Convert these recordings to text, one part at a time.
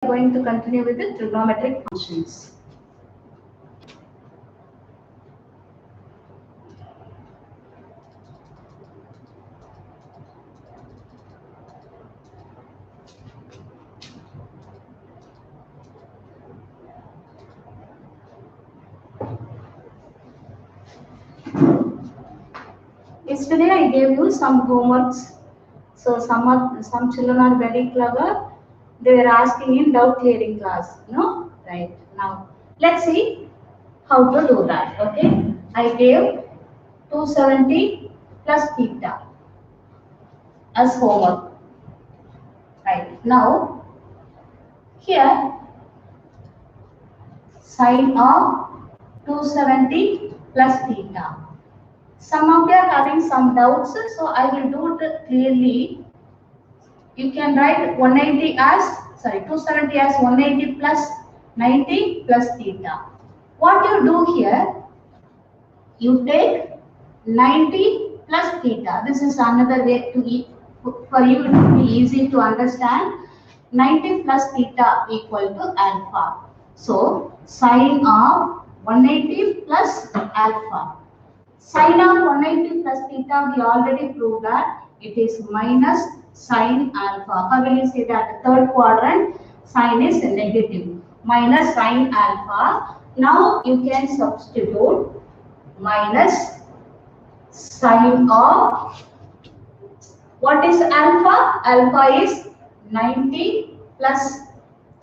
going to continue with the trigonometric functions. Yesterday I gave you some homeworks. So some children are very clever. They were asking in doubt clearing class. No? Right. Now let's see how to do that. Okay. I gave 270 plus theta as homework. Right. Now here sine of 270 plus theta. Some of you are having some doubts, so I will do it clearly. You can write 270 as 180 plus 90 plus theta. What you do here, you take 90 plus theta. This is another way to for you it will be easy to understand. 90 plus theta equal to alpha. So sine of 180 plus alpha. Sine of 180 plus theta, we already proved that it is minus sine alpha. How will you say that? Third quadrant, sine is negative. Minus sine alpha. Now you can substitute minus sine of, what is alpha? Alpha is 90 plus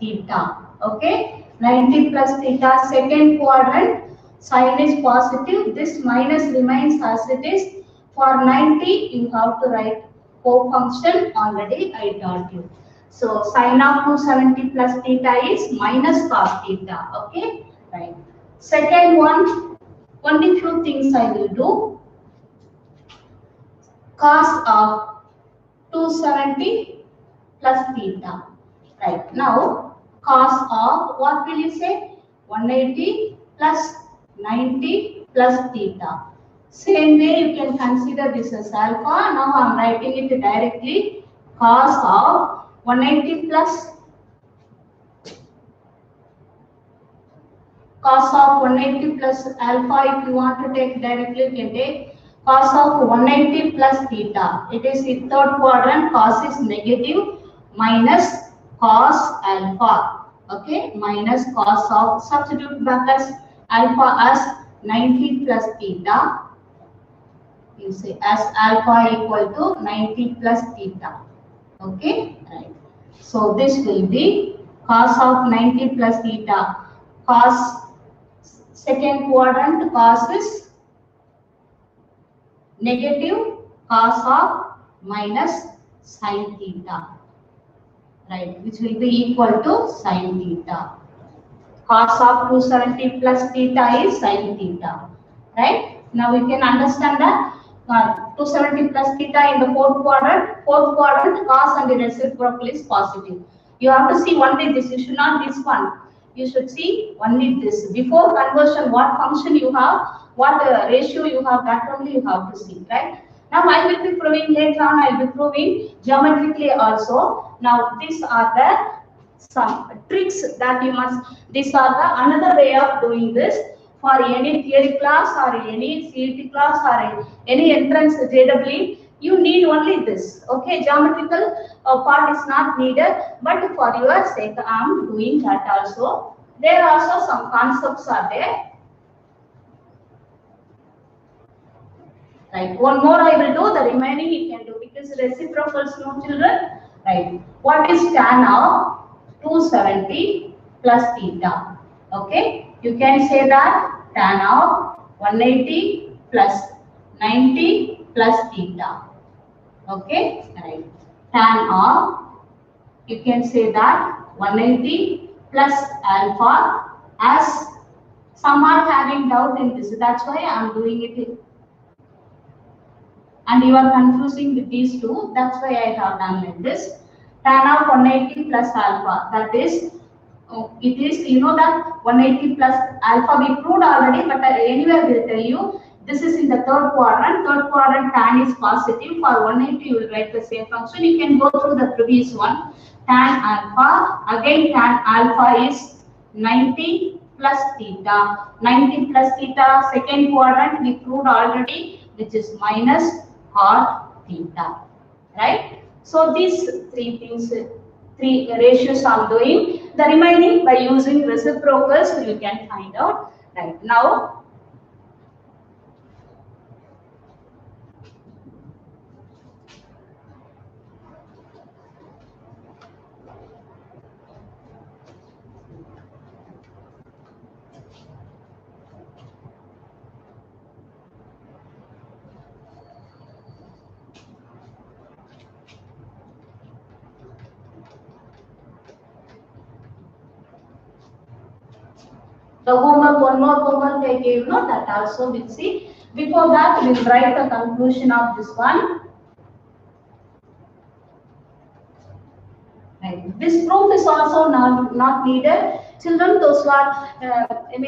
theta. Okay? 90 plus theta, second quadrant. Sine is positive, this minus remains as it is. For 90, you have to write co-function, already I taught you. So sine of 270 plus theta is minus cos theta. Okay, right. Second one, only few things I will do. Cos of 270 plus theta. Right. Now, cos of, what will you say? 180 plus 90 plus theta. Same way you can consider this as alpha. Now I am writing it directly. Cos of 180 plus cos of 180 plus alpha. If you want to take directly, you can take cos of 180 plus theta. It is the third quadrant. Cos is negative, minus cos alpha. Okay, minus cos of, substitute back as alpha as 90 plus theta. You say as alpha equal to 90 plus theta. Okay, right. So this will be cos of 90 plus theta. Cos, second quadrant, cos is negative, cos of minus sin theta. Right, which will be equal to sin theta. Cos of 270 plus theta is sin theta. Right? Now we can understand that 270 plus theta in the fourth quadrant cos and the reciprocal is positive. You have to see only this, you should not this one. You should see only this. Before conversion, what function you have, what ratio you have, that only you have to see. Right? Now I will be proving later on, I will be proving geometrically also. Now these are the some tricks that you must, these are the another way of doing this. For any theory class or any CET class or any entrance JEE, you need only this. Okay, geometrical part is not needed, but for your sake I am doing that also. There are also some concepts are there. Right, one more I will do, the remaining you can do because reciprocals, no children. Right, what is tan of 270 plus theta? Okay, you can say that tan of 180 plus 90 plus theta. Okay, right. Tan of, you can say that 180 plus alpha, as some are having doubt in this. That's why I am doing it. And you are confusing with these two. That's why I have done like this. Tan of 180 plus alpha. That is, it is, you know that 180 plus alpha we proved already, but anyway I will tell you, this is in the third quadrant. Third quadrant tan is positive. For 180 you will write the same function. You can go through the previous one. tan alpha. Again tan alpha is 90 plus theta. 90 plus theta, second quadrant we proved already, which is minus cot theta. Right? So these three things, three ratios I'm doing. The remaining by using reciprocals you can find out. Right now, the homework, one more homework I gave, no, that also we'll see. Before that, we'll write the conclusion of this one. Right. This proof is also not needed. Children, those who are,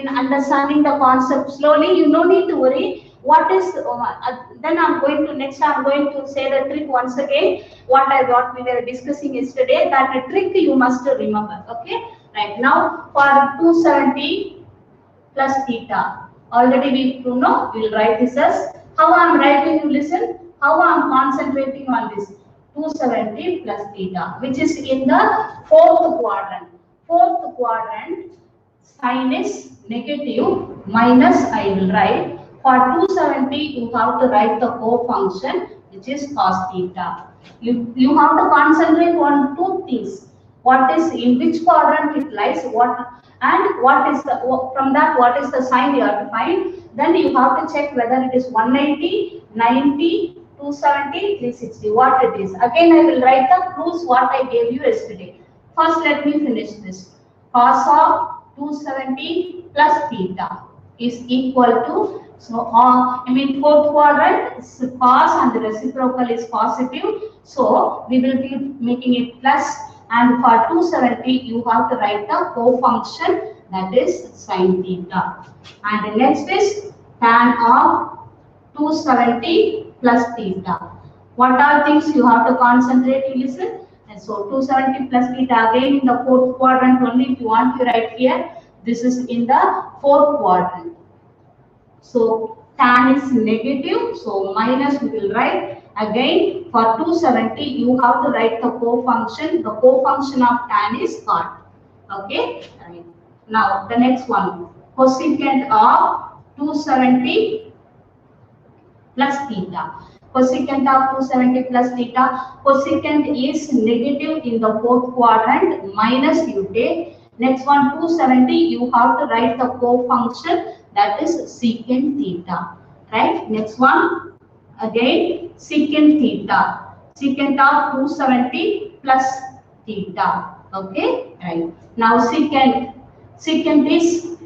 understanding the concept slowly, you no need to worry. What is, then I'm going to say the trick once again, what we were discussing yesterday, that trick you must remember, okay? Right, now for 270 plus theta, already we know, we'll write this as, how I'm writing, you listen, how I'm concentrating on this, 270 plus theta, which is in the fourth quadrant. Fourth quadrant, sign is negative, minus I will write. For 270, you have to write the co-function, which is cos theta. You have to concentrate on two things. What is, in which quadrant it lies, and what is the, from that, what is the sign you have to find. Then you have to check whether it is 180, 90, 270, 360, what it is. Again, I will write the proofs what I gave you yesterday. First, let me finish this. Cos of 270 plus theta is equal to, so fourth quadrant, cos and the reciprocal is positive. So we will be making it plus, and for 270 you have to write the co-function, that is sin theta. And the next is tan of 270 plus theta. What are things you have to concentrate, you listen. And so 270 plus theta, again in the fourth quadrant only, if you want to write here, this is in the fourth quadrant. So tan is negative, so minus we will write. Again for 270 you have to write the co-function. The co-function of tan is cot. Okay, right. Now the next one, cosecant of 270 plus theta. Cosecant of 270 plus theta. Cosecant is negative in the fourth quadrant, minus you take. Next one, 270, you have to write the co-function, that is secant theta. Right? Next one, again secant theta. Secant of 270 plus theta. Okay? Right. Now secant is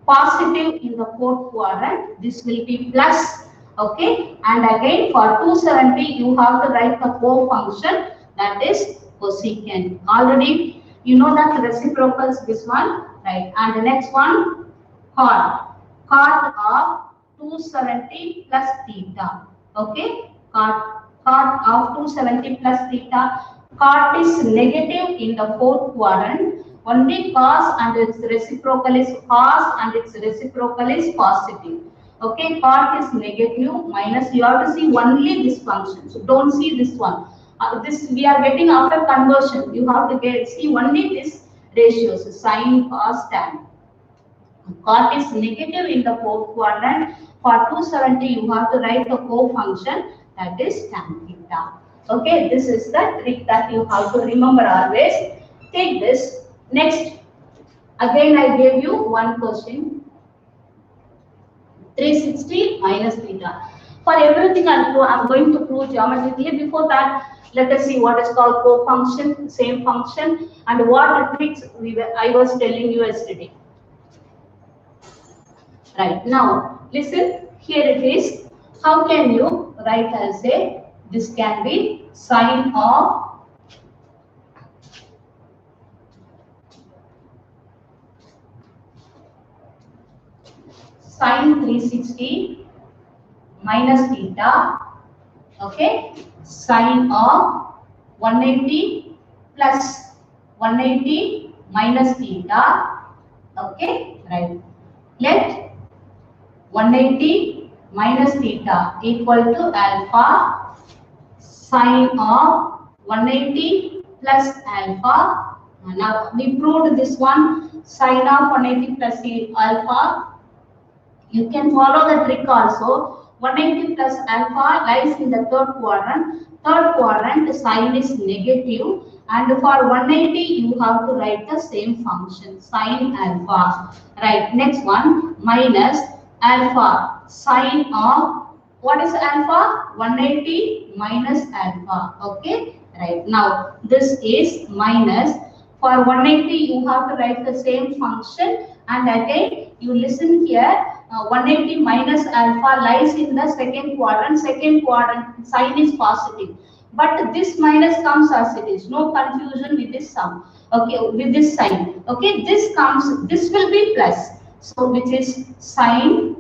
positive in the fourth quadrant. This will be plus. Okay, and again for 270 you have to write the co-function, that is cosecant. Already you know that reciprocals, this one, right? And the next one, cot of 270 plus theta. Okay, cot of 270 plus theta. Cot is negative in the fourth quadrant. Only cos and its reciprocal is cos and its reciprocal is positive. Okay, cot is negative, minus, you have to see only this function. So don't see this one. This we are getting after conversion. You have to see only this ratios, sine, cos, tan. Cot is negative in the fourth quadrant. For 270, you have to write the co-function, that is tan theta. Okay, this is the trick that you have to remember always. Take this. Next, again I gave you one question. 360 minus theta. For everything I'm going to prove geometrically. Before that, let us see what is called co-function, same function, and what tricks I was telling you yesterday. Right, now listen, here it is. How can you write as a, this can be sine of sine 360 minus theta, okay, sine of 180 plus 180 minus theta. Okay, right. Let 180 minus theta equal to alpha sine of 180 plus alpha. Now we proved this one, sine of 180 plus alpha. You can follow the trick also. 180 plus alpha lies in the third quadrant. Third quadrant sine is negative, and for 180 you have to write the same function, sine alpha. Right. Next one, minus alpha sine of, what is alpha? 180 minus alpha. Okay. Right. Now this is minus. For 180 you have to write the same function, and again you listen here. 180 minus alpha lies in the second quadrant. Second quadrant sign is positive, but this minus comes as it is. No confusion with this sum. Okay, with this sign. Okay, this comes. This will be plus. So which is sine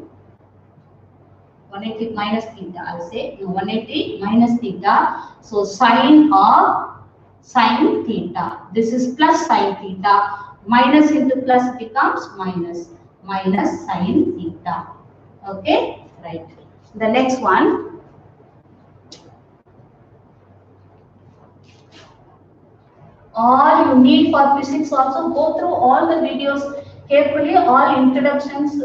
180 minus theta. I'll say 180 minus theta. So sine of sine theta. This is plus sine theta. Minus into plus becomes minus. Minus sine theta. Okay, right. The next one. All you need for physics also, go through all the videos carefully. All introductions,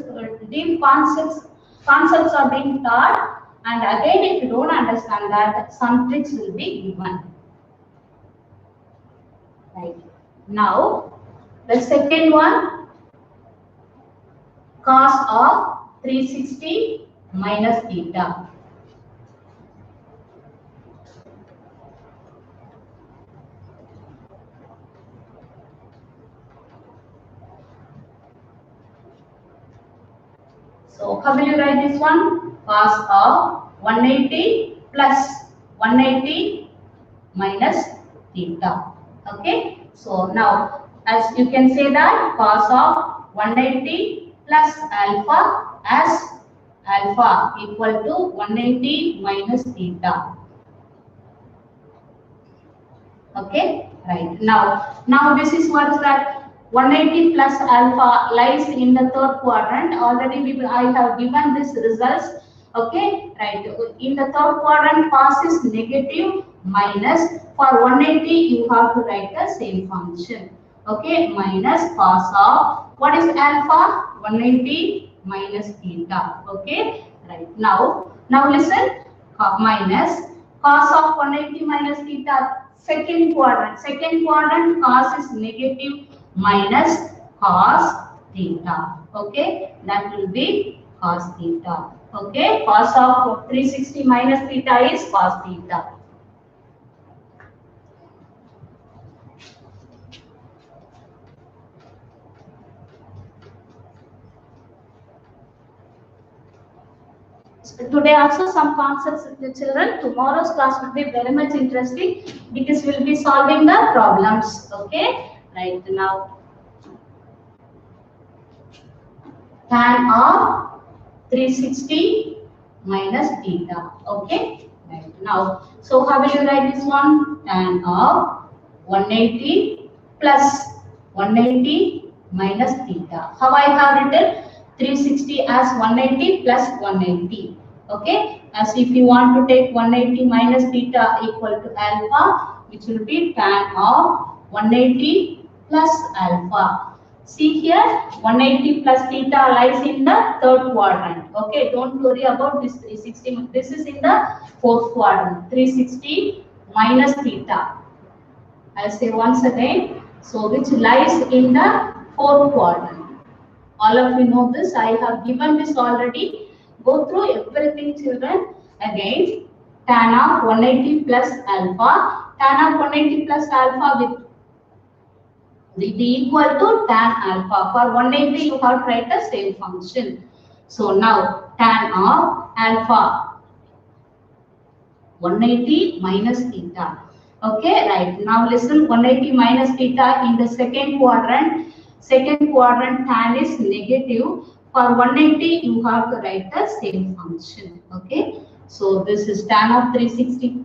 deep concepts are being taught. And again, if you don't understand that, some tricks will be given. Right. Now, the second one, cos of 360 minus theta. So how will you write this one? Cos of 180 plus 180 minus theta. Okay. So now, as you can say that cos of 180 plus alpha as alpha equal to 180 minus theta. Okay, right. Now this is what is that, 180 plus alpha lies in the third quadrant. Already I have given this results. Okay, right. In the third quadrant, cos is negative, minus. For 180, you have to write the same function. Okay, minus cos of, what is alpha? 180 minus theta. Okay, right. Now listen, minus cos of 180 minus theta, second quadrant. Second quadrant, cos is negative, minus cos theta. Okay, that will be cos theta. Okay, cos of 360 minus theta is cos theta. So today also some concepts with the children. Tomorrow's class will be very much interesting because we'll be solving the problems. Okay, right. Now tan of 360 minus theta. Okay, right. Now, so how will you write this one? Tan of 180 plus 180 minus theta. How I have written 360 as 180 plus 180. Okay, as if you want to take 180 minus theta equal to alpha, which will be tan of 180 plus alpha. See here, 180 plus theta lies in the third quadrant. Okay, don't worry about this 360. This is in the fourth quadrant. 360 minus theta. I'll say once again. So which lies in the fourth quadrant. All of you know this. I have given this already. Go through everything, children. Again, tan of 180 plus alpha. Tan of 180 plus alpha will be equal to tan alpha. For 180, you have to write the same function. So now tan of alpha 180 minus theta. Okay, right. Now listen, 180 minus theta in the second quadrant. Second quadrant tan is negative. For 180, you have to write the same function. Okay, so this is tan of 360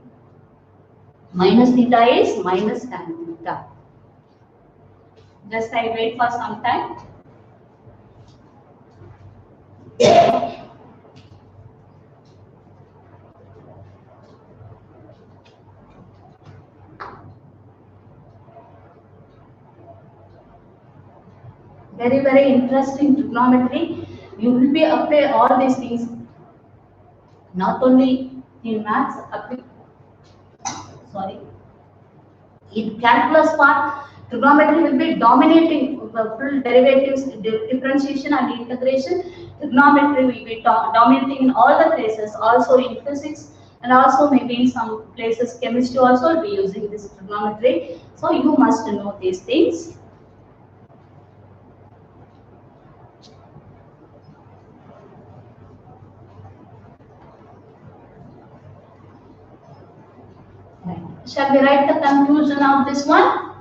Minus theta is minus tan theta. Just I wait for some time. Very, very interesting trigonometry. You will be apply all these things, not only in maths, in calculus part, trigonometry will be dominating full derivatives, differentiation and integration. Trigonometry will be dominating in all the places, also in physics, and also maybe in some places chemistry also will be using this trigonometry. So you must know these things. Shall we write the conclusion of this one?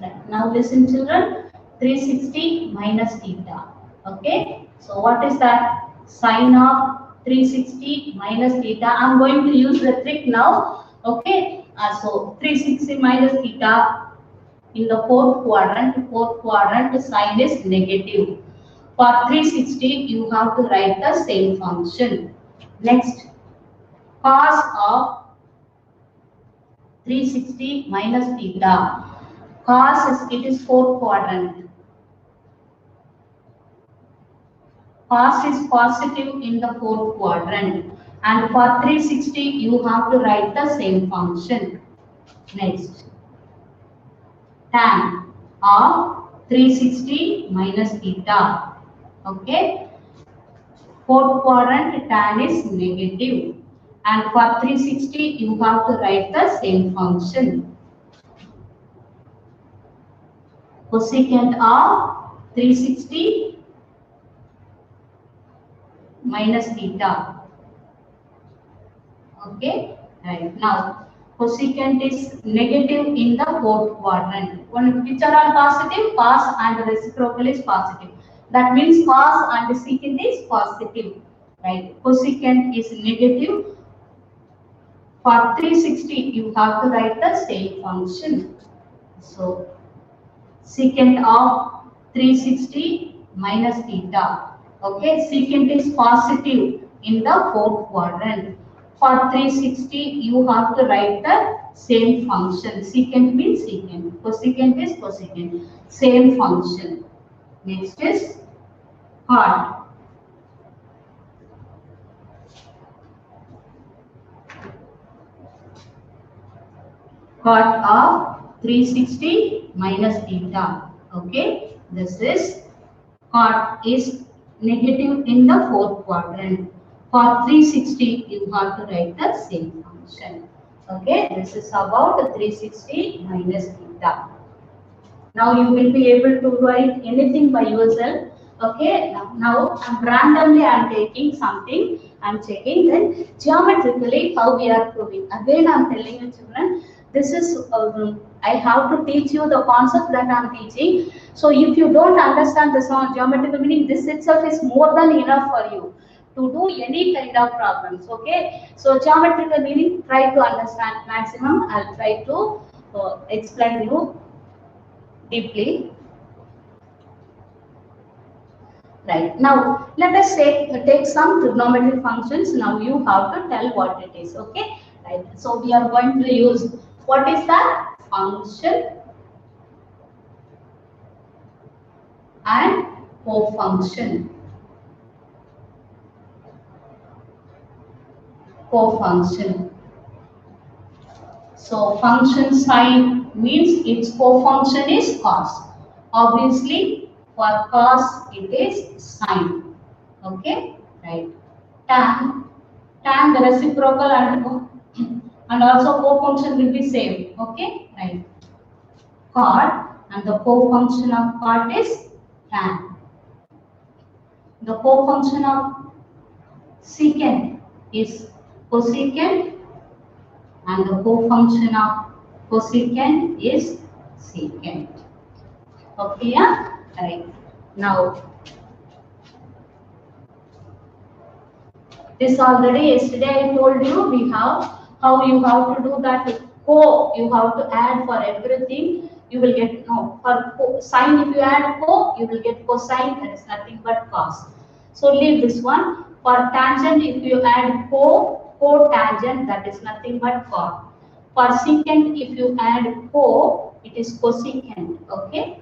Right. Now listen children, 360 minus theta. Okay, so what is that? Sine of 360 minus theta. I am going to use the trick now. Okay, so 360 minus theta in the fourth quadrant sign is negative. For 360, you have to write the same function. Next, cos of 360 minus theta. Cos it is fourth quadrant. Cos is positive in the fourth quadrant. And for 360, you have to write the same function. Next, tan of 360 minus theta. Okay, fourth quadrant tan is negative, and for 360 you have to write the same function. Cosecant of 360 minus theta. Okay, right. Now cosecant is negative in the fourth quadrant. Which are all positive? Cos and reciprocal is positive. That means cos and secant is positive, right? Cosecant is negative. For 360, you have to write the same function. So, secant of 360 minus theta. Okay, secant is positive in the fourth quadrant. For 360, you have to write the same function. Secant means secant. Cosecant is cosecant. Same function. Next is cot. Cot of 360 minus theta. Okay, this is cot is negative in the fourth quadrant. For 360, you have to write the same function. Okay, this is about 360 minus theta. Now you will be able to write anything by yourself. Okay, now randomly I am taking something, I am checking, then geometrically how we are proving. Again I am telling you children, this is I have to teach you the concept that I am teaching. So if you don't understand this geometrical meaning, this itself is more than enough for you to do any kind of problems. Okay, so geometrical meaning, try to understand maximum. I'll try to explain you deeply. Right, now let us take some trigonometric functions. Now you have to tell what it is. Okay, right, so we are going to use, what is that? Function and cofunction. Cofunction. So function sign means its cofunction is cos. Obviously for cos it is sine. Okay, right. Tan the reciprocal and also cofunction will be same. Okay, right. Cot and the cofunction of cot is tan. The cofunction of secant is cosecant, and the cofunction of cosecant is secant. Okay, yeah, right. Now This already yesterday I told you we have how you have to do that co. You have to add for everything. You will get no for sine. If you add co, you will get cosine. That is nothing but cos. So leave this one. For tangent, if you add cotangent, that is nothing but cot. For secant, if you add co, it is cosecant. Okay.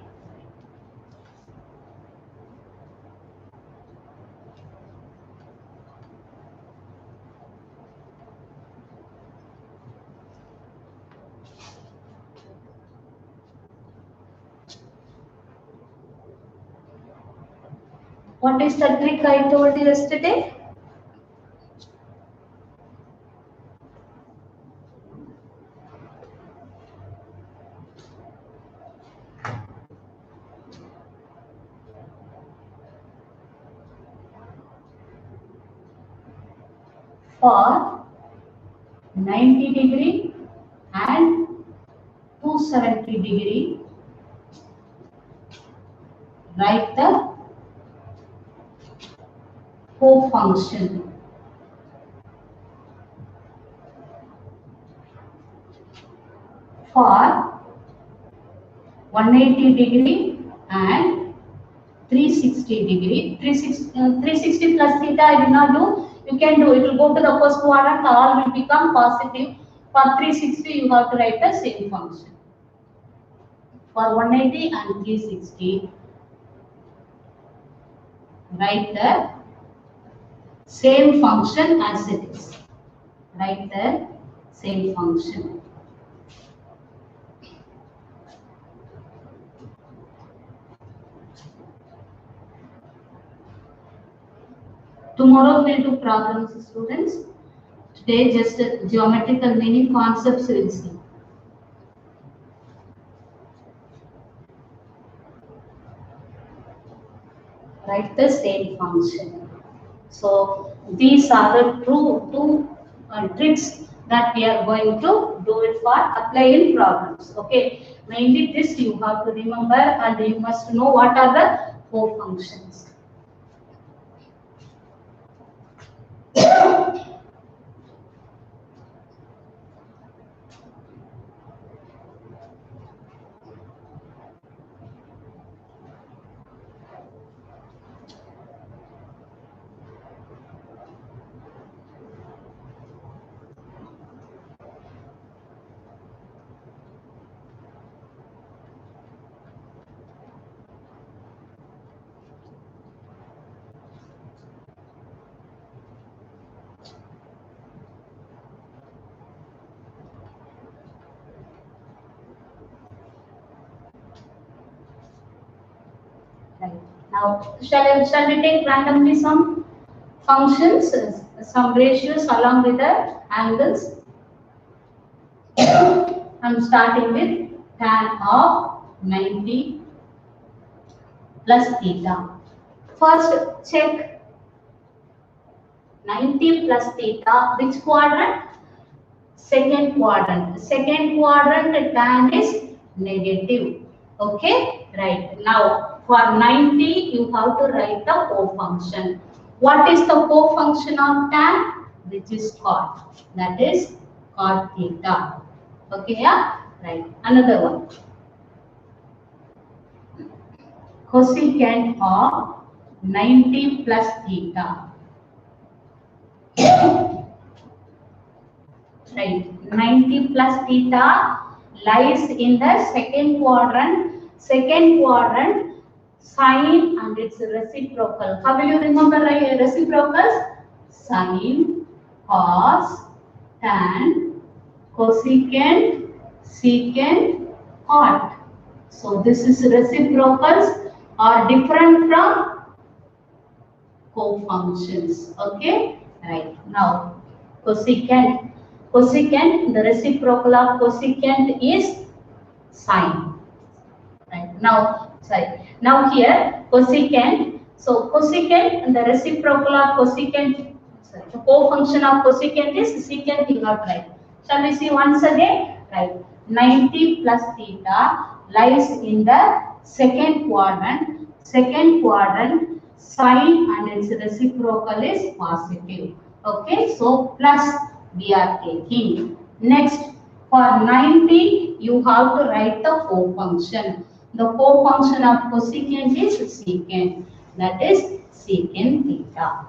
What is the trick I told you yesterday? For 90° and 270°, write the co-function. For 180° and 360°, 360 plus theta I did not do. You can do, it will go to the first quadrant, all will become positive. For 360 you have to write the same function. For 180 and 360, write the same function as it is. Write the same function. Tomorrow we'll do problems, students. Today just geometrical meaning concepts we'll see. Write the same function. So these are the two tricks that we are going to do it for applying problems. Okay, mainly this you have to remember, and you must know what are the co-functions. Now, shall we take randomly some functions, some ratios along with the angles? I'm starting with tan of 90 plus theta. First, check 90 plus theta, which quadrant? Second quadrant. Second quadrant, tan is negative. Okay, right. Now, for 90, you have to write the co-function. What is the co-function of tan? Which is cot. That is cot theta. Okay, yeah? Right. Another one. Cosecant of 90 plus theta. Right. 90 plus theta lies in the second quadrant. Second quadrant, sine and its reciprocal. How will you remember reciprocals? Sine, cos, tan, cosecant, secant, cot. So this is reciprocals are different from co-functions. Okay, right. Now cosecant. Cosecant, the reciprocal of cosecant is sine. Right. Now, sorry. Now here cosecant. So cosecant, the reciprocal of cosecant, sorry, the co-function of cosecant is secant. You have to write. Shall we see once again? Right. 90 plus theta lies in the second quadrant. Second quadrant, sine and its reciprocal is positive. Okay, so plus we are taking. Next, for 90, you have to write the cofunction. The cofunction of cosecant is secant. That is secant theta.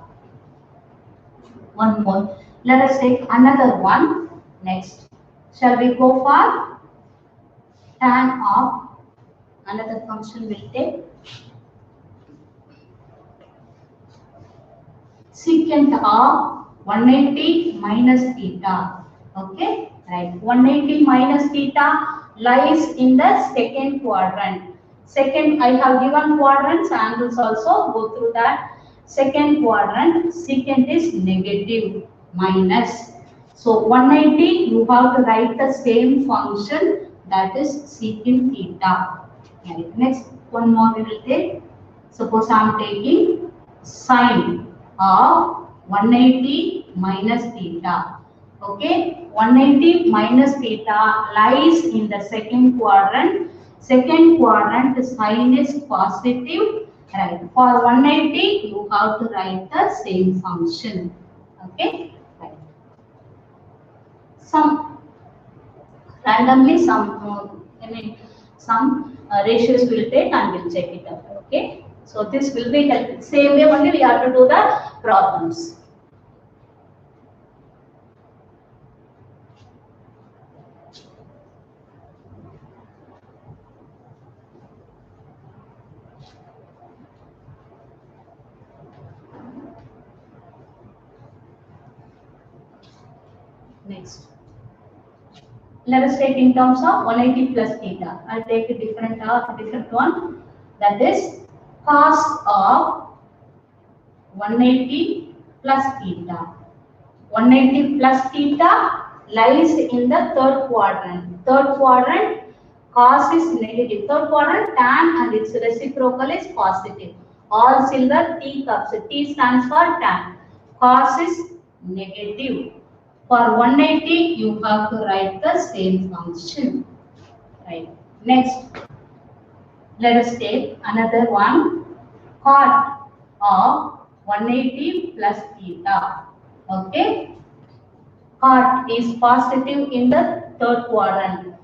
One more. Let us take another one. Next, shall we go for tan of another function will take secant of 180 minus theta. Okay, right. 180 minus theta lies in the second quadrant. Second, I have given quadrants, angles also go through that. Second quadrant, secant is negative minus. So 180, you have to write the same function, that is secant theta. Right. Next, one more we will take. Suppose I am taking sine of 180 minus theta. Okay, 180 minus theta lies in the second quadrant. Second quadrant sine is positive. Right. For 180, you have to write the same function. Okay. Right. Some randomly some ratios will take and we'll check it out. Okay. So this will be helpful. Same way only we have to do the problems. Next, let us take in terms of 180 plus theta. I'll take a different one. That is cos of 180 plus theta. 180 plus theta lies in the third quadrant. Third quadrant, cos is negative. Third quadrant, tan and its reciprocal is positive. All silver T cups. T stands for tan. Cos is negative. For 180, you have to write the same function. Right. Next, let us take another one. Cot of 180 plus theta. Okay. Cot is positive in the third quadrant.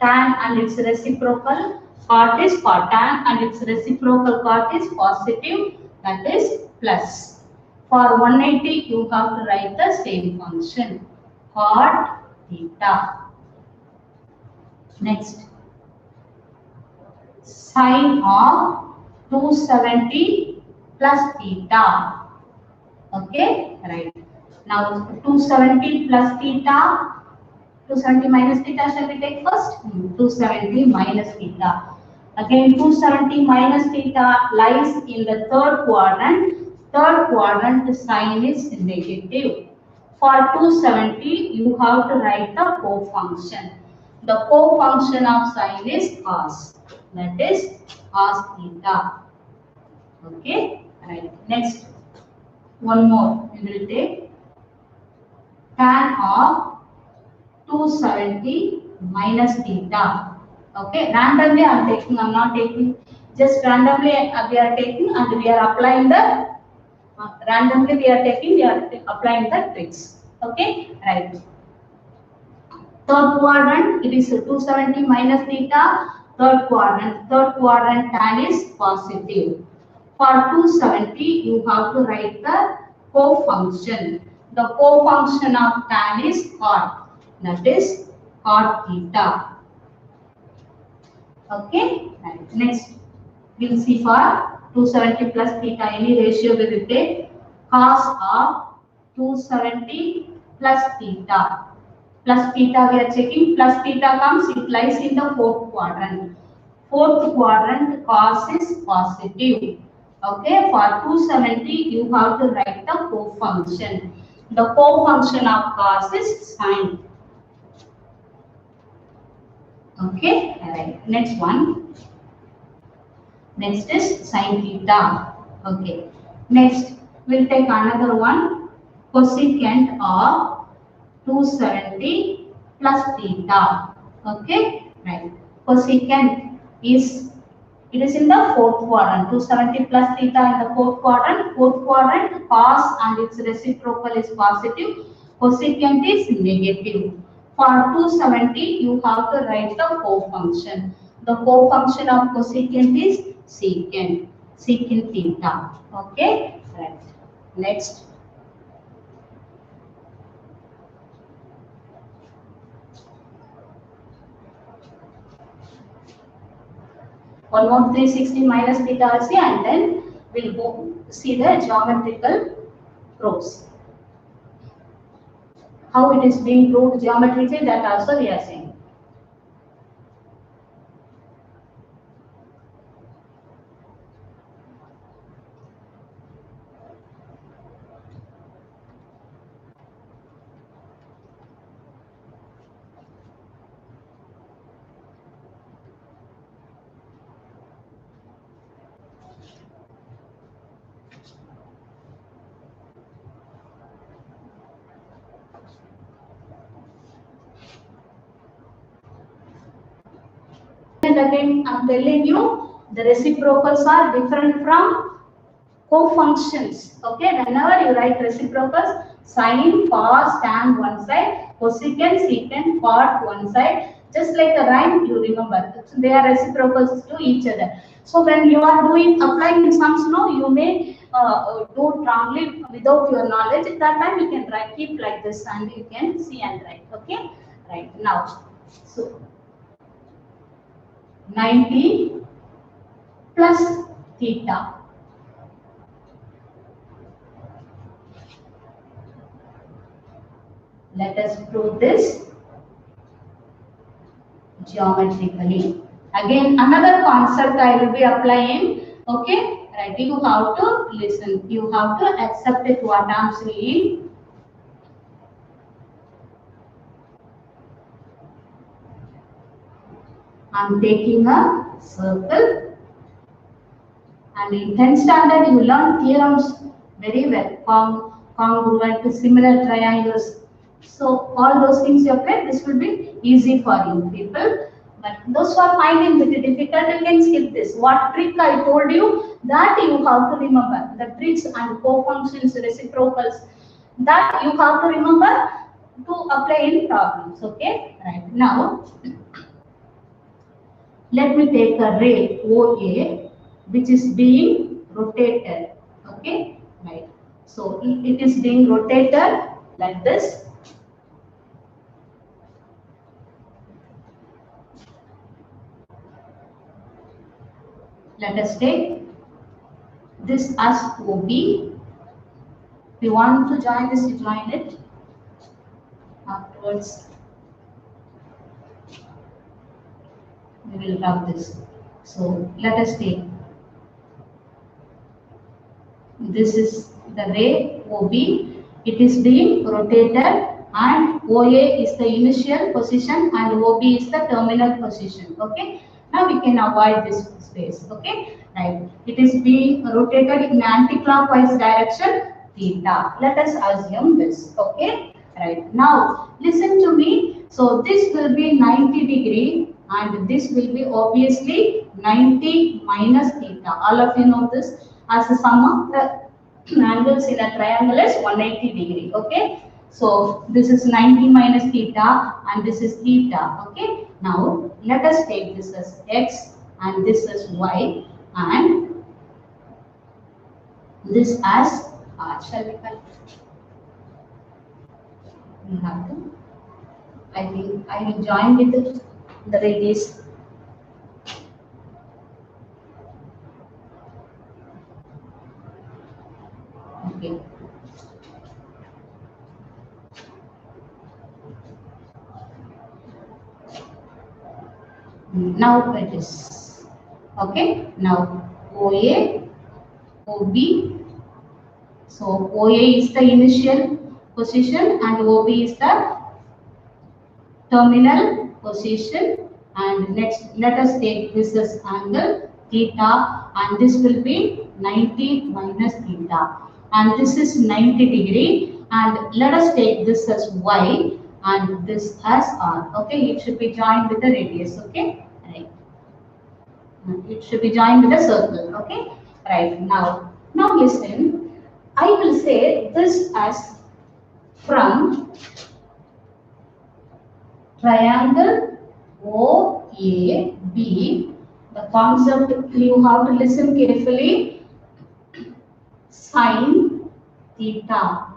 Tan and its reciprocal cot is tan and its reciprocal cot is positive, that is plus. For 180, you have to write the same function. Cot theta. Next, sine of 270 plus theta. Okay, right. Now 270 plus theta, 270 minus theta shall we take first? 270 minus theta. Again 270 minus theta lies in the third quadrant. Third quadrant sine is negative. For 270, you have to write the cofunction. The cofunction of sine is cos. That is cos theta. Okay, right. Next, one more we will take tan of 270 minus theta. Okay, randomly I am taking, I am not taking, just randomly we are taking and we are applying the randomly we are taking, we are applying the tricks. Okay, right. Third quadrant, it is 270 minus theta. Third quadrant tan is positive. For 270, you have to write the cofunction. The cofunction of tan is cot. That is cot theta. Okay, right. Next, we will see for 270 plus theta, any ratio we will take. Cos of 270 plus theta. Plus theta we are checking. Plus theta comes, it lies in the fourth quadrant. Fourth quadrant cos is positive. Okay, for 270 you have to write the cofunction. The cofunction of cos is sine. Okay, alright. Next one. Next is sin theta. Okay. Next, we'll take another one. Cosecant of 270 plus theta. Okay, right. Cosecant is It is in the fourth quadrant. 270 plus theta in the fourth quadrant. Fourth quadrant, cos and its reciprocal is positive. Cosecant is negative. For 270, you have to write the co-function. The co-function of cosecant is secant. Secant theta. Okay? Right. Next. One more 360 minus theta RC, and then we'll go see the geometrical proofs. How it is being proved geometrically, that also we are seeing. And again, I'm telling you, the reciprocals are different from co-functions. Okay, whenever you write reciprocals, sine, cos, tan one side, cosecant, secant, cot one side. Just like a rhyme, you remember. They are reciprocals to each other. So when you are applying sums, no, you may do it wrongly without your knowledge. At that time, you can write, keep like this, and you can see and write. Okay, right now. So 90 plus theta. Let us prove this geometrically. Again, another concept I will be applying. Okay, right? You have to listen. You have to accept it what I am saying. I am taking a circle, and in 10th standard you learn theorems very well. Congruent, similar triangles. So all those things you apply, this will be easy for you people. But those who are finding it difficult, you can skip this. What trick I told you, that you have to remember. The tricks and co-functions, reciprocals, that you have to remember to apply in problems. Okay, right now. Let me take a ray OA, which is being rotated. Okay, right. So it is being rotated like this. Let us take this as OB. If you want to join this, you join it. Afterwards, we will rub this. So let us take. This is the ray OB. It is being rotated, and OA is the initial position and OB is the terminal position. Okay. Now we can avoid this space. Okay. Right. It is being rotated in anti-clockwise direction theta. Let us assume this. Okay. Right. Now listen to me. So this will be 90 degree and this will be obviously 90 minus theta. All of you know this. As the sum of the angles in a triangle is 180 degree. Okay. So this is 90 minus theta and this is theta. Okay. Now let us take this as x and this as y and this as r. Shall we cut? We have to. I think I will join with the radius. Okay. Now it is okay. Now OA, OB. So OA is the initial position and OB is the terminal position. And next, let us take this as angle theta, and this will be 90 minus theta, and this is 90 degree. And let us take this as y and this as r. Okay, it should be joined with the radius. Okay, right. It should be joined with a circle. Okay. Right. Now listen. I will say this as from triangle OAB. The concept you have to listen carefully. Sine theta.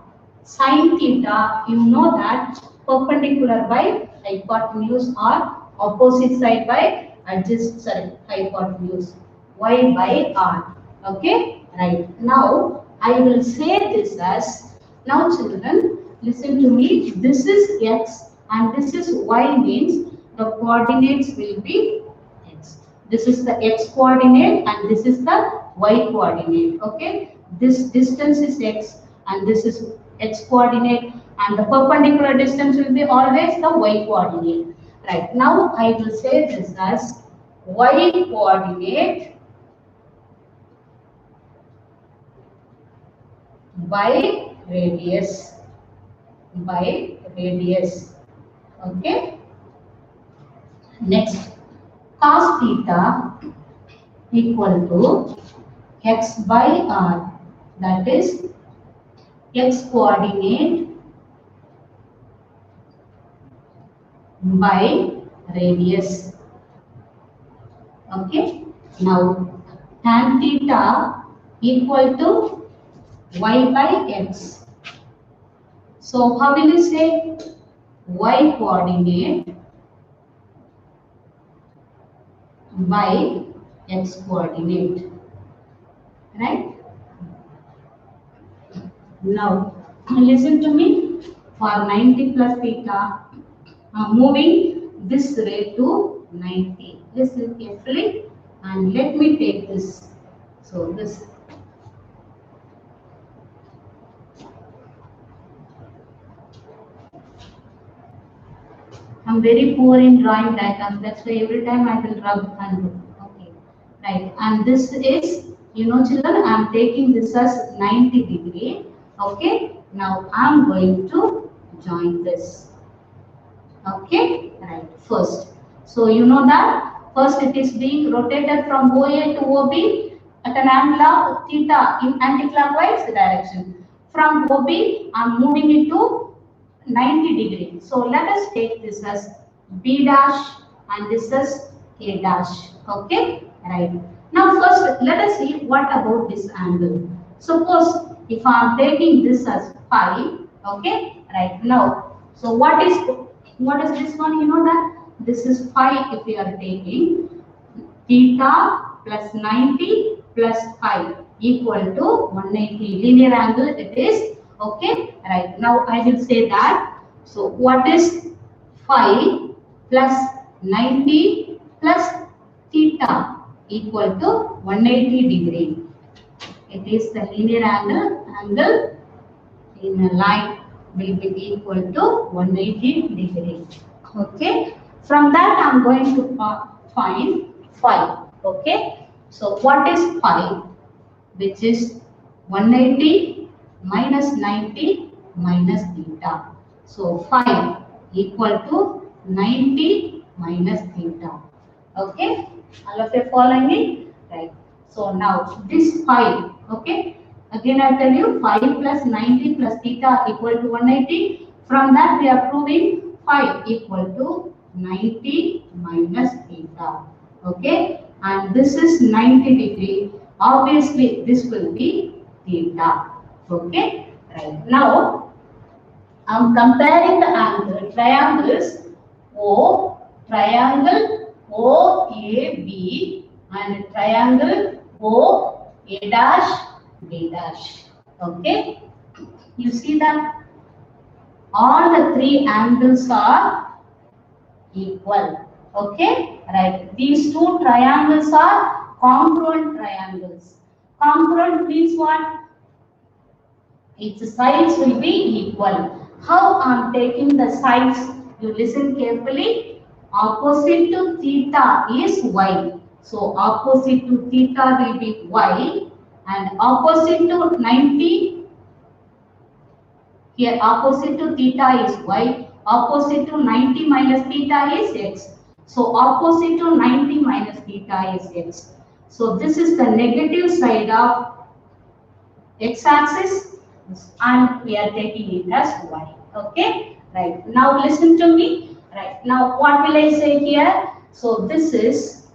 Sine theta, you know that perpendicular by hypotenuse or opposite side by hypotenuse. Y by R. Okay, right. Now I will say this as, now children, listen to me. This is X and this is Y, means the coordinates will be X. This is the X coordinate and this is the Y coordinate. Okay, this distance is X and this is X coordinate, and the perpendicular distance will be always the Y coordinate. Right, now I will say this as Y coordinate by radius. Okay, next, cos theta equal to X by R, that is X coordinate by radius. Okay, now tan theta equal to Y by X. So how will you say Y coordinate by X coordinate, right? Now listen to me. For 90 plus theta, moving this ray to 90. Listen carefully and let me take this. So this. I'm very poor in drawing diagrams. That's why every time I will rub and do. Okay, right. And this is, you know, children, I'm taking this as 90 degree. Okay. Now I'm going to join this. Okay, right. First, so you know that first it is being rotated from OA to OB at an angle of theta in anti-clockwise direction. From OB, I'm moving it to 90 degree. So let us take this as B dash and this is A dash. Okay, right. Now first let us see what about this angle. Suppose if I am taking this as phi, okay, right. Now, so what is this one? You know that this is phi. If we are taking theta plus 90 plus phi equal to 180 linear angle, it is. Okay, right. Now I will say that. So what is phi plus 90 plus theta equal to 180 degree? It is the linear angle in a line will be equal to 180 degree. Okay. From that I am going to find phi. Okay. So what is phi? Which is 180 minus 90 minus theta. So phi equal to 90 minus theta. Okay, all of you following me? Right. So now this phi, okay, again I tell you phi plus 90 plus theta equal to 180. From that we are proving phi equal to 90 minus theta. Okay, and this is 90 degree. Obviously this will be theta. Okay, right. Now I am comparing the angle triangles triangle OAB and triangle OA dash B dash. Okay, you see that all the three angles are equal. Okay, right. These two triangles are congruent triangles. Congruent means what? Its sides will be equal. How I am taking the sides? You listen carefully. Opposite to theta is y. So opposite to theta will be y, and opposite to 90. Here opposite to theta is y. Opposite to 90 minus theta is x. So opposite to 90 minus theta is x. So this is the negative side of x-axis and we are taking it as y. Okay, right. Now listen to me. Right. Now what will I say here? So this is,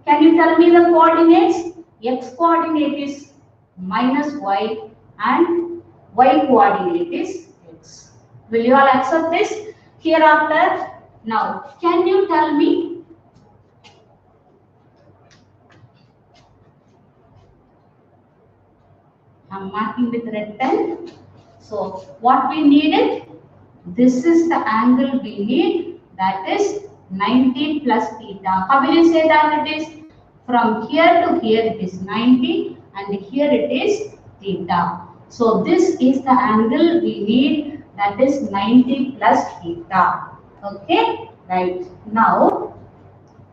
can you tell me the coordinates? X coordinate is minus y and y coordinate is x. Will you all accept this? Hereafter, now can you tell me, I'm marking with red pen. So what we needed, this is the angle we need, that is 90 plus theta. How will you say that it is? From here to here it is 90 and here it is theta. So this is the angle we need, that is 90 plus theta. Okay, right. Now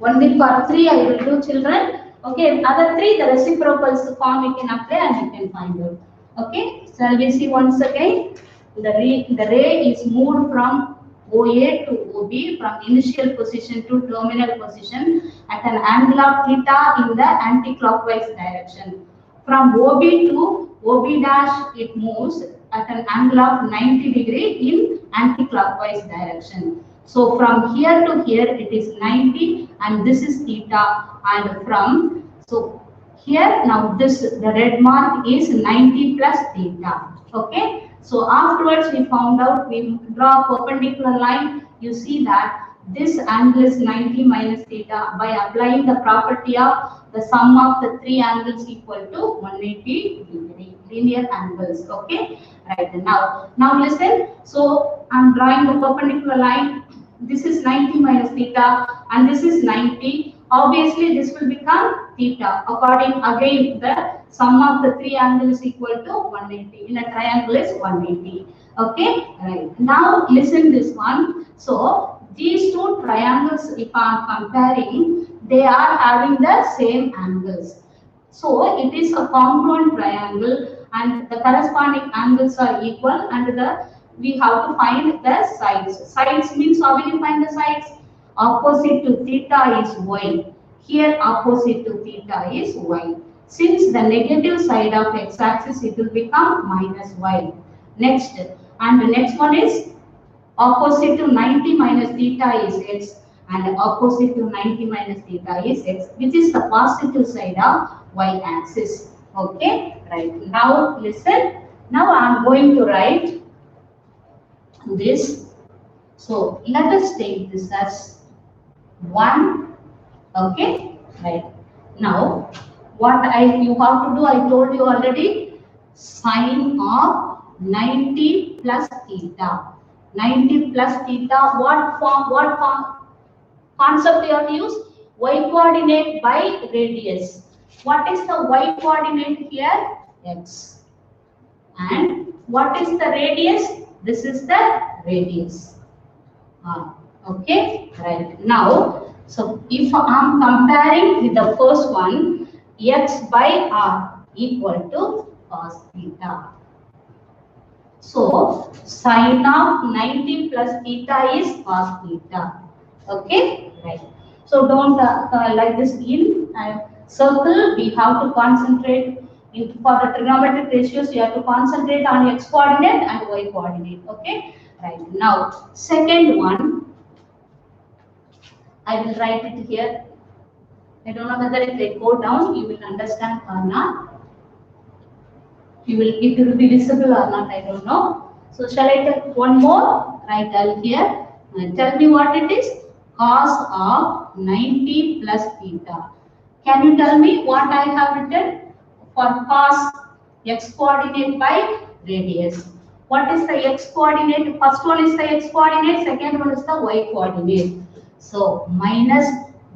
only for 3 I will do, children. Okay, other 3 the reciprocals form we can apply and you can find out. Okay, shall we see once again? The ray is moved from OA to OB from initial position to terminal position at an angle of theta in the anti-clockwise direction. From OB to OB dash it moves at an angle of 90 degree in anti-clockwise direction. So from here to here it is 90 and this is theta, and from, so here now this, the red mark is 90 plus theta. Okay, so afterwards we found out, we draw a perpendicular line, you see that this angle is 90 minus theta. By applying the property of the sum of the 3 angles equal to 180 degree linear angles. Okay, right. Now listen, so I'm drawing the perpendicular line. This is 90 minus theta and this is 90. Obviously this will become theta. According again, the sum of the 3 angles is equal to 180. In a triangle is 180. Okay, right. Now listen this one. So these two triangles, if I am comparing, they are having the same angles. So it is a congruent triangle and the corresponding angles are equal, and we have to find the sides. Sides means, how will you find the sides? Opposite to theta is y. Here opposite to theta is y. Since the negative side of x-axis, it will become minus y. Next, and the next one is opposite to 90 minus theta is x, and opposite to 90 minus theta is x, which is the positive side of y-axis. Okay, right. Now listen. Now I am going to write this. So let us take this as 1. Okay, right. Now what you have to do, I told you already, sine of 90 plus theta. 90 plus theta, what concept you have to use? Y coordinate by radius. What is the y coordinate here? X. And what is the radius? This is the radius. Okay, right. Now, so if I am comparing with the first one, x by r equal to cos theta. So, sine of 90 plus theta is cos theta. Okay, right. So, don't like this in circle, we have to concentrate for the trigonometric ratios, you have to concentrate on x coordinate and y coordinate. Okay, right. Now, second one, I will write it here. I don't know whether if I go down, you will understand or not. It will be visible or not, I don't know. So shall I take one more? Write down here. Tell me what it is. Cos of 90 plus theta. Can you tell me what I have written? For cos, x coordinate by radius. What is the x coordinate? First one is the x coordinate, second one is the y coordinate. So minus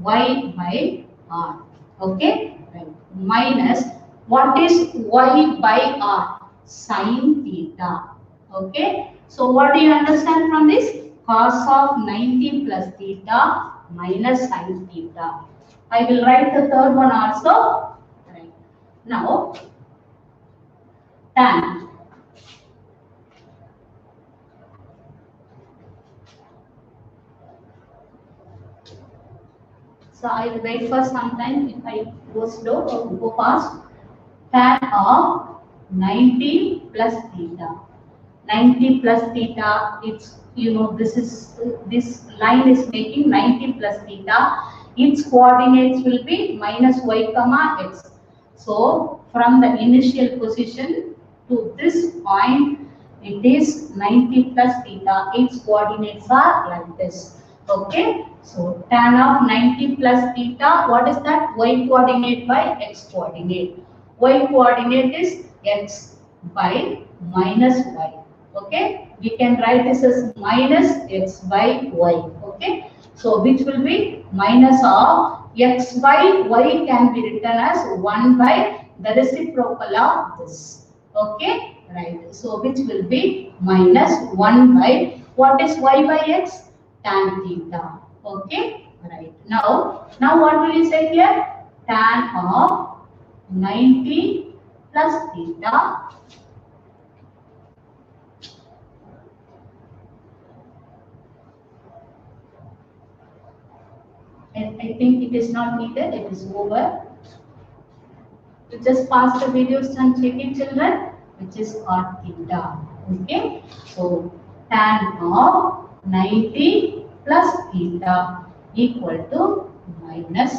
y by r. Okay? Right. Minus, what is y by r? Sin theta. Okay? So what do you understand from this? Cos of 90 plus theta minus sin theta. I will write the third one also. Right. Now, tan. So I will wait for some time. If I go slow or go fast, tan of 90 plus theta. 90 plus theta, it's, this line is making 90 plus theta. Its coordinates will be minus y comma x. So from the initial position to this point, it is 90 plus theta. Its coordinates are like this. Okay. So tan of 90 plus theta, what is that? Y coordinate by x coordinate. Y coordinate is x by minus y. Okay, we can write this as minus x by y. Okay, so which will be minus of x by y can be written as 1 by the reciprocal of this. Okay, right. So which will be minus 1 by, what is y by x? Tan theta. Okay, right. Now what will you say here? Tan of 90 plus theta and I think it is not needed, it is over. You just pause the videos and check it, children, which is cot theta. Okay, so tan of 90 plus theta equal to minus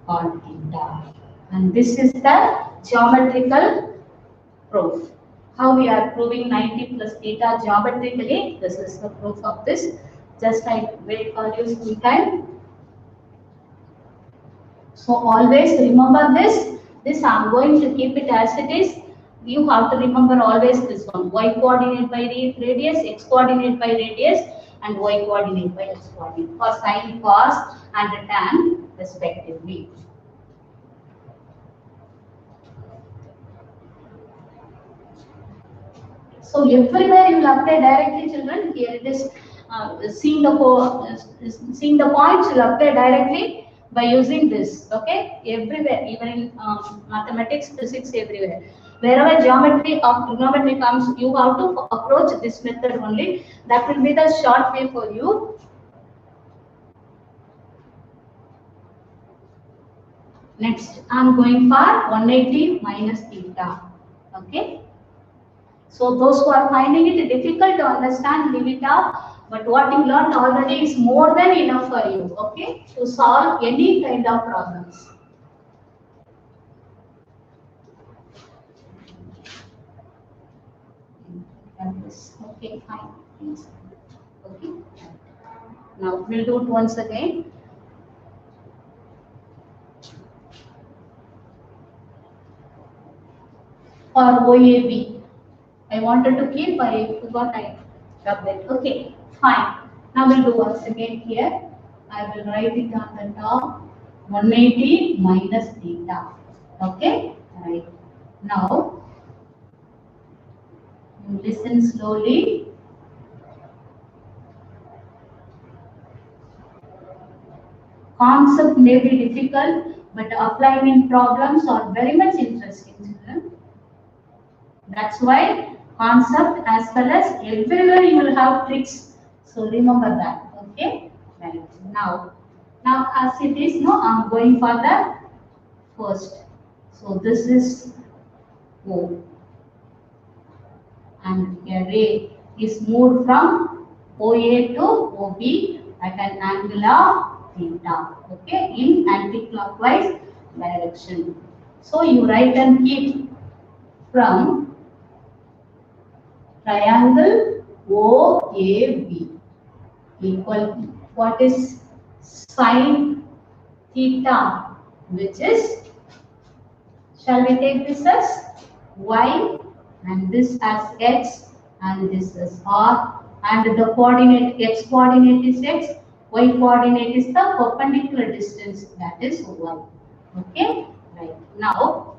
cot theta. And this is the geometrical proof. How we are proving 90 plus theta geometrically? This is the proof of this. Just I wait for you some time. So always remember this. This I am going to keep it as it is. You have to remember always this one. Y coordinate by radius, x coordinate by radius, and y coordinate by x coordinate for sine, cos, and tan respectively. So everywhere you will apply directly, children. Here it is seeing the points. You will apply directly by using this. Okay, everywhere, even in mathematics, physics, everywhere. Wherever geometry or trigonometry comes, you have to approach this method only. That will be the short way for you. Next, I am going for 180 minus theta. Okay. So those who are finding it difficult to understand, leave it out. But what you learned already is more than enough for you, okay, to solve any kind of problems. Okay, fine. Okay. Now we'll do it once again. For OAB, I wanted to keep, I forgot I rubbed it. Okay, fine. Now we'll do once again here. I will write it on the top. 180 minus theta. Okay, right. Now, you listen slowly. Concept may be difficult, but applying in problems are very much interesting, children. That's why concept as well as everywhere you will have tricks. So remember that. Okay, right. Now as it is, no, I'm going for the first. So this is O, and a ray is moved from OA to OB at an angle of theta. Okay, in anti-clockwise direction. So you write and keep from triangle OAB equal to what is sine theta, which is, shall we take this as y and this as x and this as r, and the coordinate x coordinate is x, y coordinate is the perpendicular distance, that is y. Okay, right. Now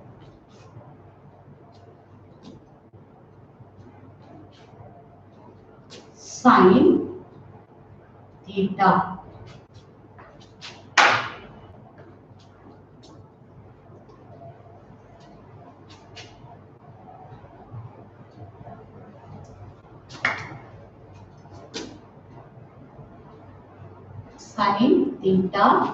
sine theta. Sine theta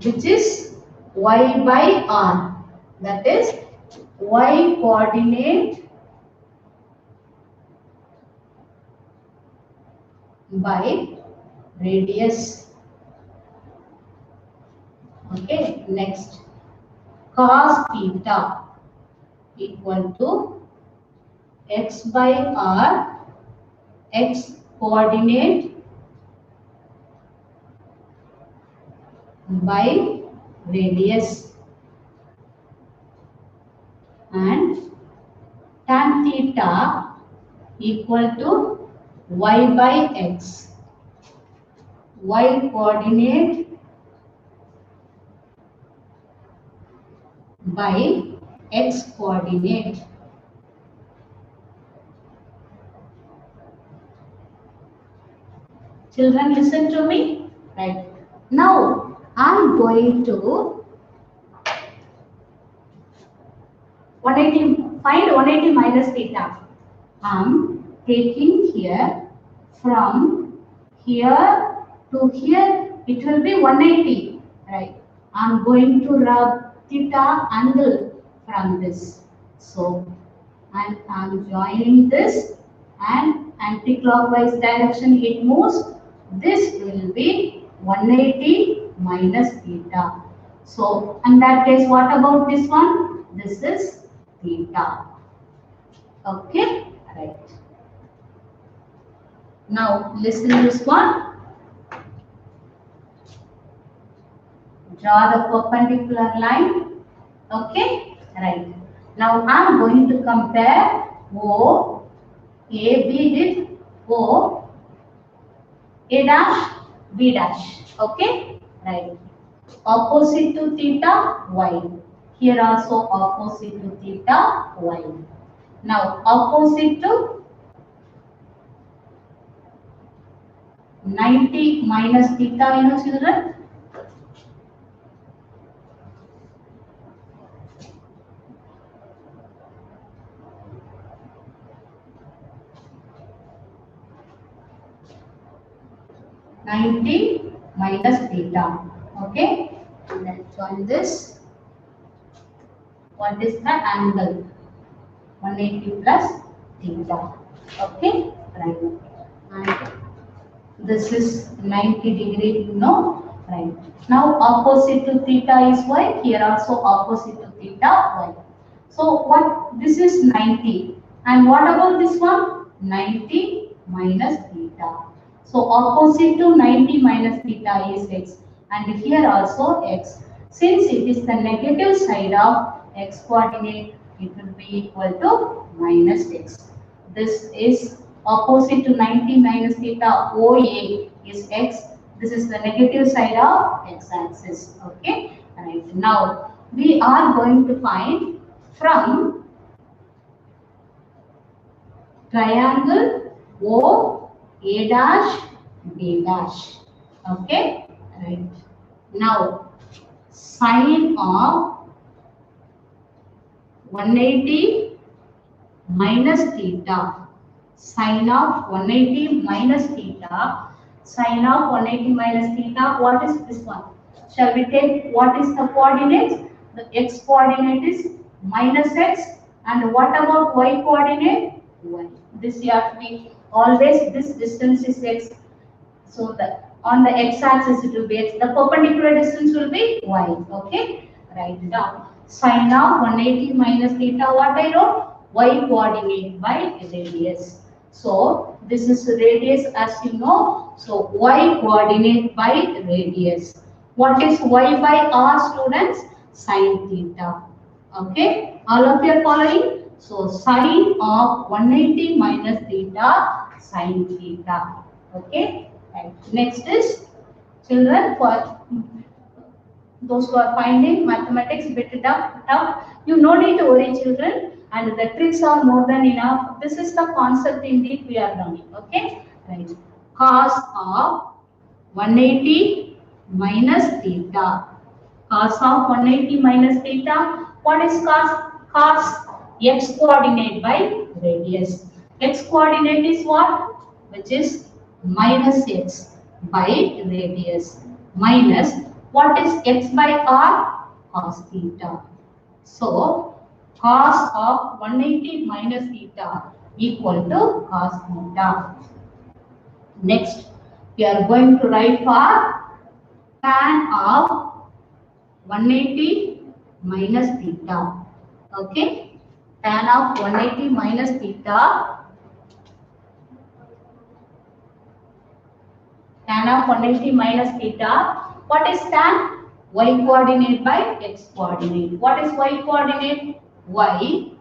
which is y by r. That is y coordinate by radius. Okay, next cos theta equal to x by r, x coordinate by radius, and tan theta equal to y by x, y coordinate by x coordinate. Children, listen to me. Right. Now, I am going to 180, find 180 minus theta. I am taking here from here to here, it will be 180. Right. I am going to rub theta angle from this. So, and I am joining this, and anti-clockwise direction it moves. This will be 180 minus theta. So, in that case, what about this one? This is theta. Okay, right. Now, listen to this one. Draw the perpendicular line. Okay, right. Now, I am going to compare O, AB with O, A dash, B dash. Okay, right. Opposite to theta, y. Here also opposite to theta, y. Now, opposite to 90 minus theta, you know, children. Minus theta. Okay, let's join this. What is the angle? 180 plus theta. Okay, right. And this is 90 degree, you know, right. Now opposite to theta is y. Here also opposite to theta, y. So what? This is 90. And what about this one? 90 minus theta. So opposite to 90 minus theta is x, and here also x. Since it is the negative side of x coordinate, it will be equal to minus x. This is opposite to 90 minus theta, OA is x. This is the negative side of x-axis. Okay, right. Now we are going to find from triangle O, A dash, B dash. Okay, right. Now, sine of 180 minus theta. Sine of 180 minus theta. Sine of 180 minus theta. What is this one? Shall we take what is the coordinates? The x coordinate is minus x. And what about y coordinate? Y. This you have to be always, this distance is x. So the on the x-axis it will be x. The perpendicular distance will be y. Okay, write down. Sine of 180 minus theta. What I wrote? Y coordinate by radius. So this is radius, as you know. So y coordinate by radius. What is y by r, students? Sine theta. Okay, all of you are following? So sine of 180 minus theta, sine theta. Okay. Right. Next is, children, for those who are finding mathematics bit tough, you no need to worry, children, and the tricks are more than enough. This is the concept indeed we are learning. Okay, right. Cos of 180 minus theta. Cos of 180 minus theta. What is cos? Cos x coordinate by radius. X coordinate is what? Which is minus x by radius, minus What is x by r? Cos theta. So cos of 180 minus theta equal to cos theta. Next, we are going to write for tan of 180 minus theta. Okay, tan of 180 minus theta. Tan of 180 minus theta. What is tan? Y coordinate by x coordinate. What is y coordinate? Y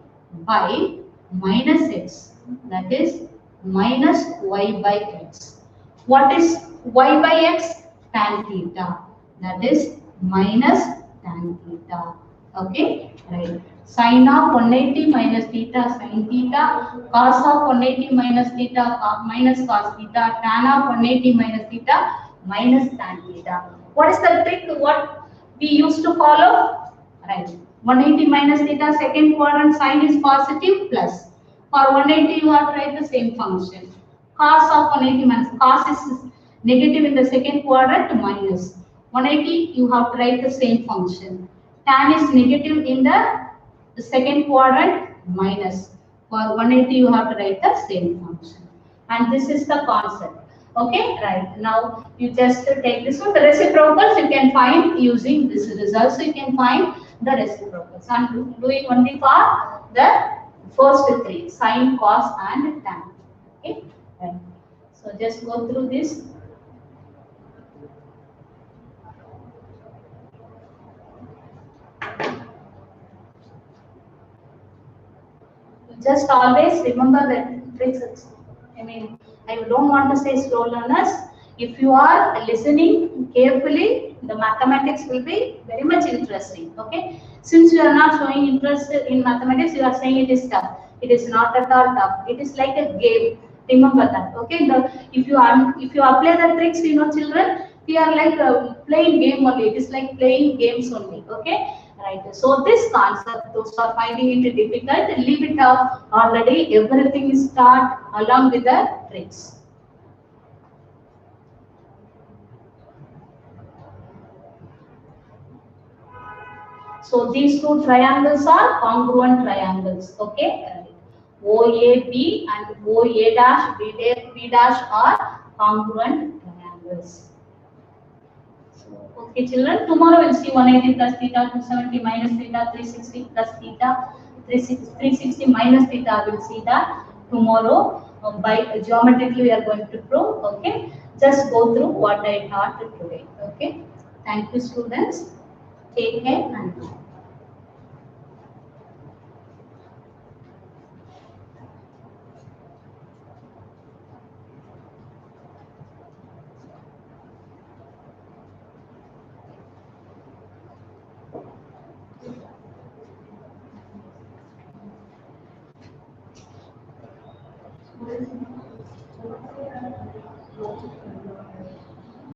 by minus x. That is minus y by x. What is y by x? Tan theta. That is minus tan theta. Okay, right. Sin of 180 minus theta, sin theta. Cos of 180 minus theta, minus cos theta. Tan of 180 minus theta, minus tan theta. What is the trick? What we used to follow? Right. 180 minus theta, second quadrant sign is positive plus. For 180, you have to write the same function. Cos of 180 minus cos is negative in the second quadrant minus 180. You have to write the same function. Tan is negative in the second quadrant minus. For 180, you have to write the same function. And this is the concept. Okay, right. Now you just take this one. The reciprocals you can find using this result. So you can find the reciprocals. I'm doing only for the first three, sine, cos, and tan. Okay, right. So just go through this. Just always remember that tricks. I mean, I don't want to say slow learners. If you are listening carefully, the mathematics will be very much interesting. Okay. Since you are not showing interest in mathematics, you are saying it is tough. It is not at all tough. It is like a game. Remember that. Okay. If you apply the tricks, children, we are like playing game only. It is like playing games only. Okay. Right. So this concept, those are finding it difficult, leave it out already. Everything is start along with the tricks. So these two triangles are congruent triangles. Okay. Right. OAB and OA dash B dash are congruent triangles. Okay, children, tomorrow we'll see 180 plus theta, 270 minus theta, 360 plus theta, 360 minus theta. We'll see that tomorrow. By geometrically we are going to prove. Okay, just go through what I taught today. Okay, thank you, students. Take care and bye.